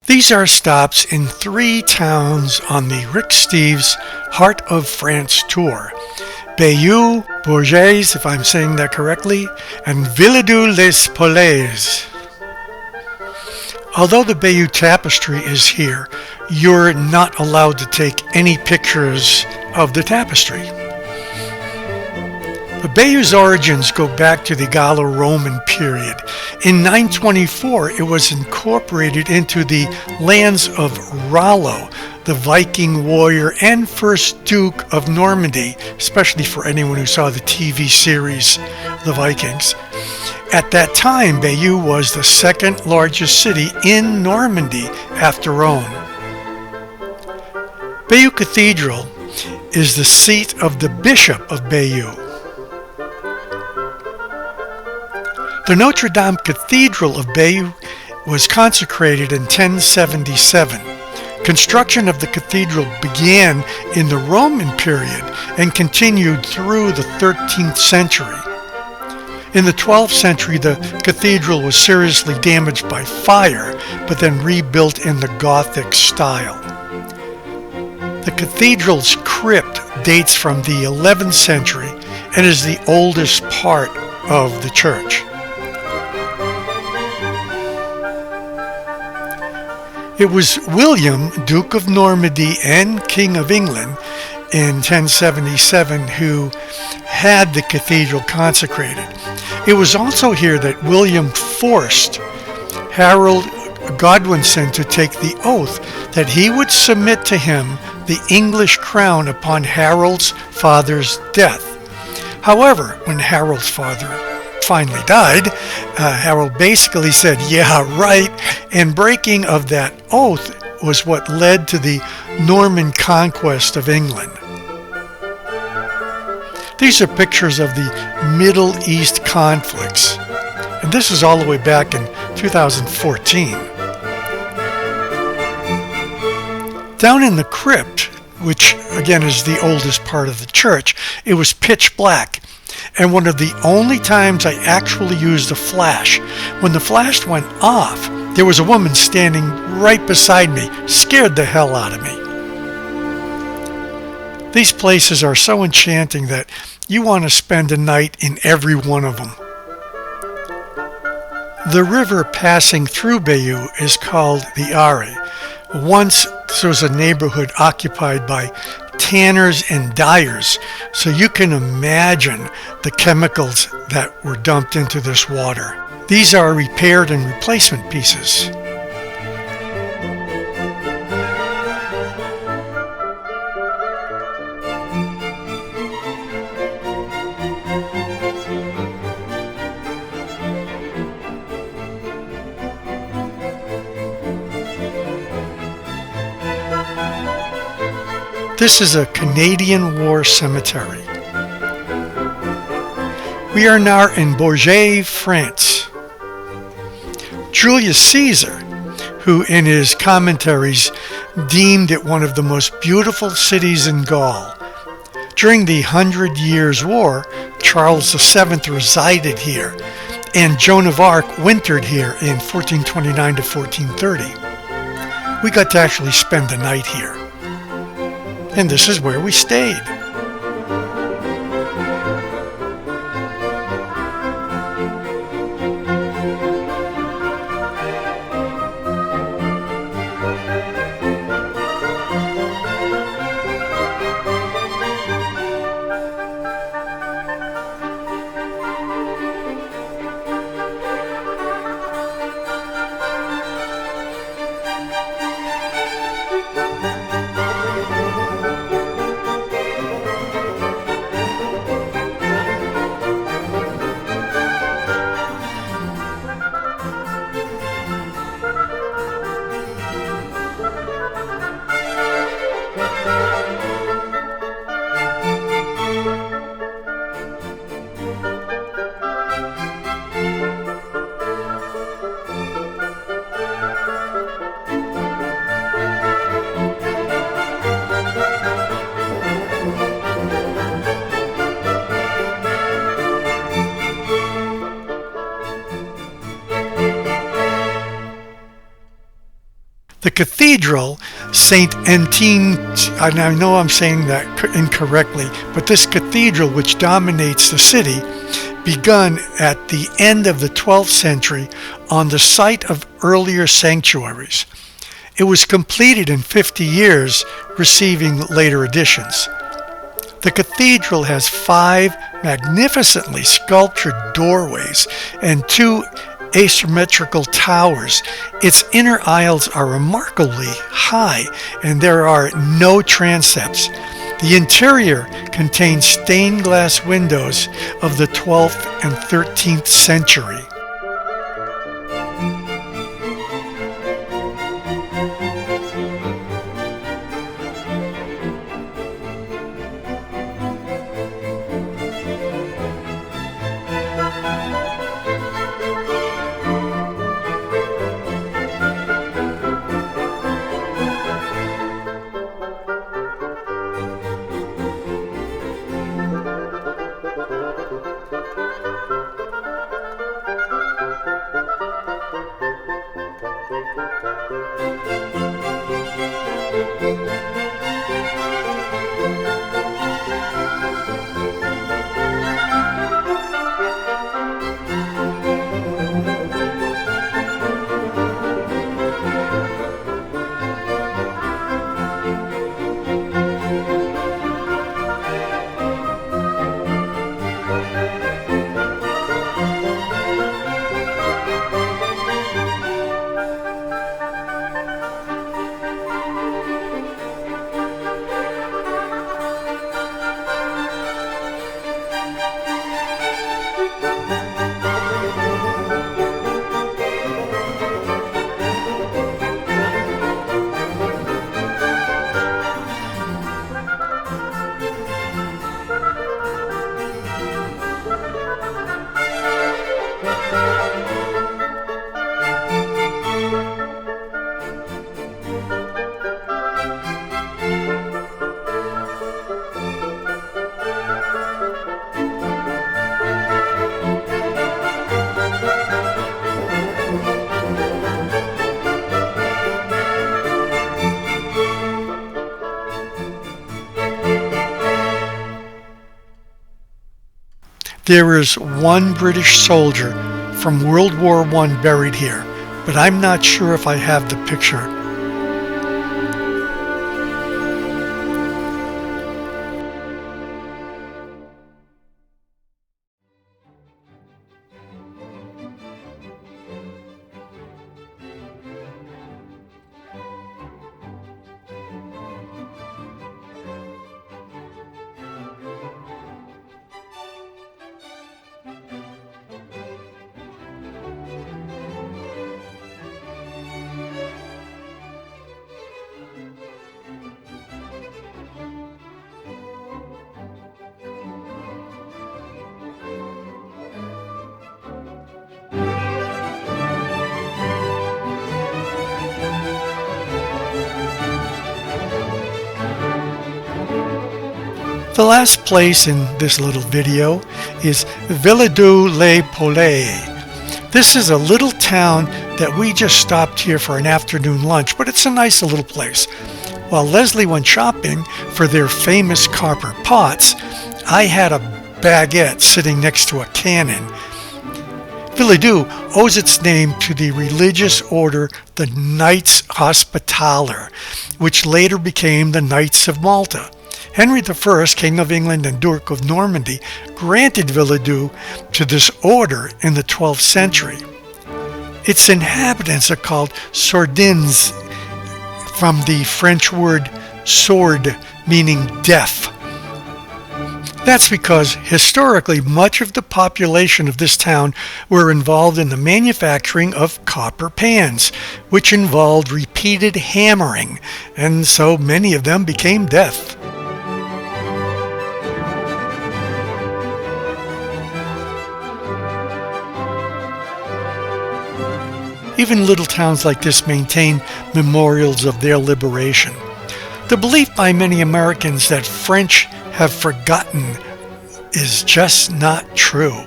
These are stops in 3 towns on the Rick Steves Heart of France tour: Bayeux, Bourges, if I'm saying that correctly, and Villedieu les Poeles. Although the Bayeux Tapestry is here, you're not allowed to take any pictures of the tapestry. The Bayeu's origins go back to the Gallo-Roman period. In 924, it was incorporated into the lands of Rollo, the Viking warrior and first Duke of Normandy, especially for anyone who saw the TV series The Vikings. At that time, Bayeux was the second largest city in Normandy after Rome. Bayeux Cathedral is the seat of the Bishop of Bayeux. The Notre Dame Cathedral of Bayeux was consecrated in 1077. Construction of the cathedral began in the Roman period and continued through the 13th century. In the 12th century, the cathedral was seriously damaged by fire, but then rebuilt in the Gothic style. The cathedral's crypt dates from the 11th century and is the oldest part of the church. It was William, Duke of Normandy and King of England, in 1077 who had the cathedral consecrated. It was also here that William forced Harold Godwinson to take the oath that he would submit to him the English crown upon Harold's father's death. However, when Harold's father finally died, Harold basically said, "Yeah, right," and breaking of that oath was what led to the Norman conquest of England. These are pictures of the Middle East conflicts, and this is all the way back in 2014. Down in the crypt, which again is the oldest part of the church, it was pitch black. And one of the only times I actually used a flash. When the flash went off, there was a woman standing right beside me, scared the hell out of me. These places are so enchanting that you want to spend a night in every one of them. The river passing through Bayeux is called the Are. Once this was a neighborhood occupied by tanners and dyers, so you can imagine the chemicals that were dumped into this water. These are repaired and replacement pieces. This is a Canadian War cemetery. We are now in Bourges, France. Julius Caesar, who in his commentaries deemed it one of the most beautiful cities in Gaul. During the 100 Years' War, Charles VII resided here, and Joan of Arc wintered here in 1429 to 1430. We got to actually spend the night here. And this is where we stayed. The cathedral, St. Entine, and I know I'm saying that incorrectly, but this cathedral, which dominates the city, begun at the end of the 12th century on the site of earlier sanctuaries. It was completed in 50 years, receiving later additions. The cathedral has 5 magnificently sculptured doorways and 2 asymmetrical towers. Its inner aisles are remarkably high, and there are no transepts. The interior contains stained glass windows of the 12th and 13th century. There is one British soldier from World War I buried here, but I'm not sure if I have the picture. The last place in this little video is Villedieu-les-Poeles. This is a little town that we just stopped here for an afternoon lunch, but it's a nice little place. While Leslie went shopping for their famous copper pots, I had a baguette sitting next to a cannon. Villedieu owes its name to the religious order the Knights Hospitaller, which later became the Knights of Malta. Henry I, King of England and Duke of Normandy, granted Villedieu to this order in the 12th century. Its inhabitants are called Sourdins, from the French word sourd, meaning deaf. That's because historically much of the population of this town were involved in the manufacturing of copper pans, which involved repeated hammering, and so many of them became deaf. Even little towns like this maintain memorials of their liberation. The belief by many Americans that French have forgotten is just not true.